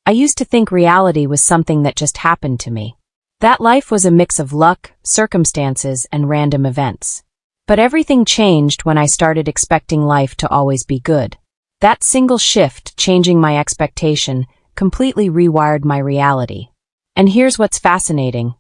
I used to think reality was something that just happened to me. That life was a mix of luck, circumstances, and random events. But everything changed when I started expecting life to always be good. That single shift, changing my expectation, completely rewired my reality. And here's what's fascinating.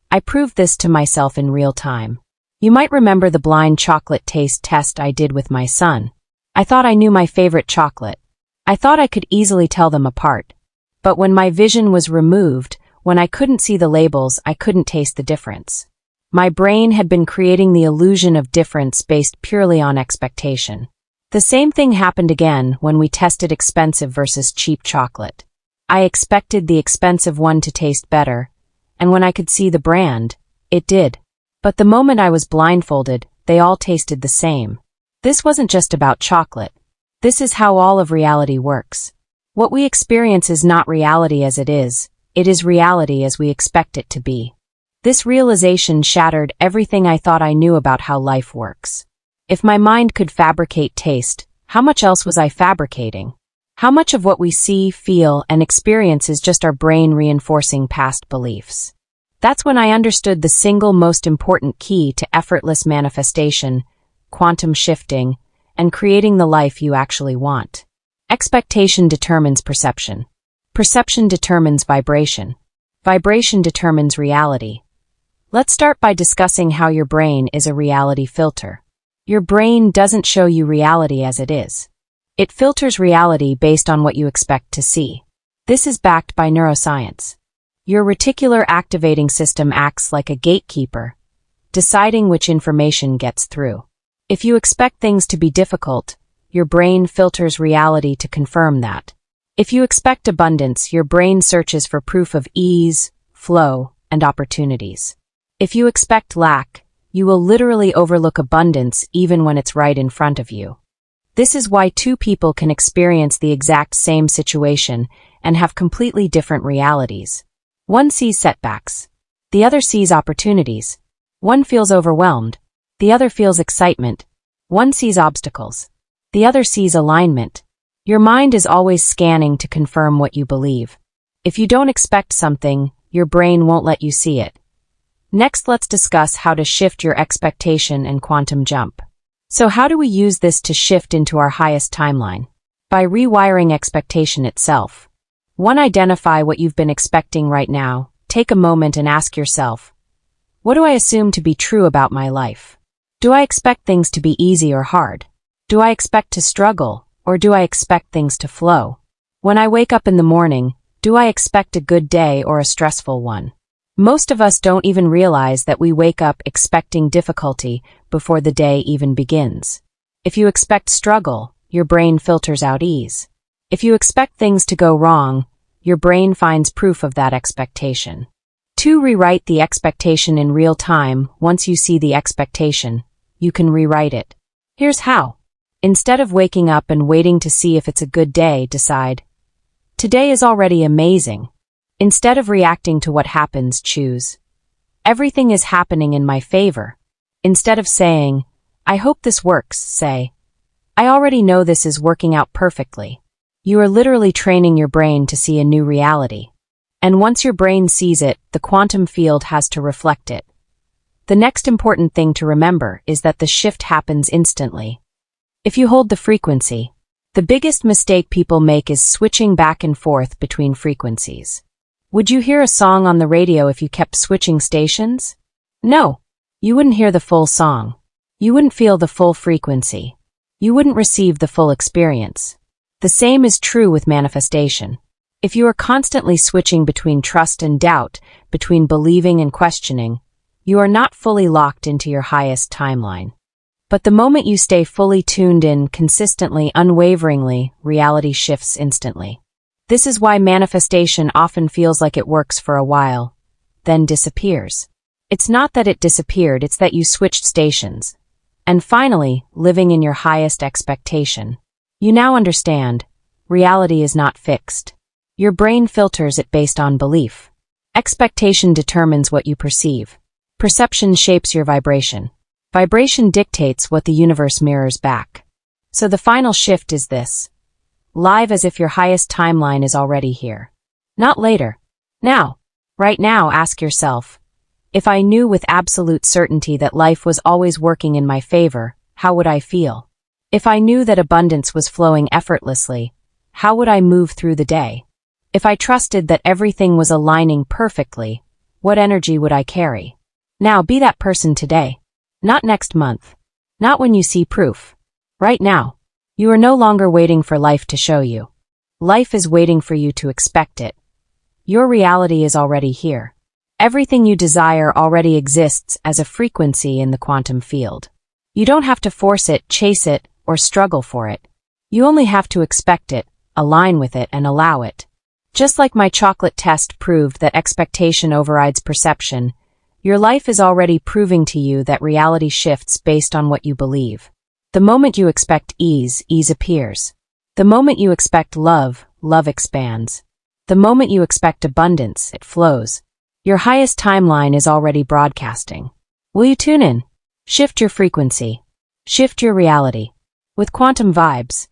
I proved this to myself in real time. You might remember the blind chocolate taste test I did with my son. I thought I knew my favorite chocolate. I thought I could easily tell them apart. But when my vision was removed, when I couldn't see the labels, I couldn't taste the difference. My brain had been creating the illusion of difference based purely on expectation. The same thing happened again when we tested expensive versus cheap chocolate. I expected the expensive one to taste better, and when I could see the brand, it did. But the moment I was blindfolded, they all tasted the same. This wasn't just about chocolate. This is how all of reality works. What we experience is not reality as it is reality as we expect it to be. This realization shattered everything I thought I knew about how life works. If my mind could fabricate taste, how much else was I fabricating? How much of what we see, feel, and experience is just our brain reinforcing past beliefs? That's when I understood the single most important key to effortless manifestation, quantum shifting, and creating the life you actually want. Expectation determines perception. Perception determines vibration. Vibration determines reality. Let's start by discussing how your brain is a reality filter. Your brain doesn't show you reality as it is. It filters reality based on what you expect to see. This is backed by neuroscience. Your reticular activating system acts like a gatekeeper, deciding which information gets through. If you expect things to be difficult, your brain filters reality to confirm that. If you expect abundance, your brain searches for proof of ease, flow, and opportunities. If you expect lack, you will literally overlook abundance even when it's right in front of you. This is why two people can experience the exact same situation and have completely different realities. One sees setbacks. The other sees opportunities. One feels overwhelmed. The other feels excitement. One sees obstacles. The other sees alignment. Your mind is always scanning to confirm what you believe. If you don't expect something, your brain won't let you see it. Next, let's discuss how to shift your expectation and quantum jump. So how do we use this to shift into our highest timeline? By rewiring expectation itself. 1. Identify what you've been expecting right now. Take a moment and ask yourself, what do I assume to be true about my life? Do I expect things to be easy or hard? Do I expect to struggle, or do I expect things to flow? When I wake up in the morning, do I expect a good day or a stressful one? Most of us don't even realize that we wake up expecting difficulty before the day even begins. If you expect struggle, your brain filters out ease. If you expect things to go wrong, your brain finds proof of that expectation. 2. Rewrite the expectation in real time. Once you see the expectation, you can rewrite it. Here's how. Instead of waking up and waiting to see if it's a good day, decide, today is already amazing. Instead of reacting to what happens, choose, everything is happening in my favor. Instead of saying, I hope this works, say, I already know this is working out perfectly. You are literally training your brain to see a new reality. And once your brain sees it, the quantum field has to reflect it. The next important thing to remember is that the shift happens instantly. If you hold the frequency, the biggest mistake people make is switching back and forth between frequencies. Would you hear a song on the radio if you kept switching stations? No. You wouldn't hear the full song. You wouldn't feel the full frequency. You wouldn't receive the full experience. The same is true with manifestation. If you are constantly switching between trust and doubt, between believing and questioning, you are not fully locked into your highest timeline. But the moment you stay fully tuned in, consistently, unwaveringly, reality shifts instantly. This is why manifestation often feels like it works for a while, then disappears. It's not that it disappeared, it's that you switched stations. And finally, living in your highest expectation. You now understand, reality is not fixed. Your brain filters it based on belief. Expectation determines what you perceive. Perception shapes your vibration. Vibration dictates what the universe mirrors back. So the final shift is this. Live as if your highest timeline is already here. Not later. Now. Right now, ask yourself, if I knew with absolute certainty that life was always working in my favor, how would I feel? If I knew that abundance was flowing effortlessly, how would I move through the day? If I trusted that everything was aligning perfectly, what energy would I carry? Now be that person today. Not next month. Not when you see proof. Right now. You are no longer waiting for life to show you. Life is waiting for you to expect it. Your reality is already here. Everything you desire already exists as a frequency in the quantum field. You don't have to force it, chase it, or struggle for it. You only have to expect it, align with it, and allow it. Just like my chocolate test proved that expectation overrides perception, your life is already proving to you that reality shifts based on what you believe. The moment you expect ease, ease appears. The moment you expect love, love expands. The moment you expect abundance, it flows. Your highest timeline is already broadcasting. Will you tune in? Shift your frequency. Shift your reality. With Quantum Vibes,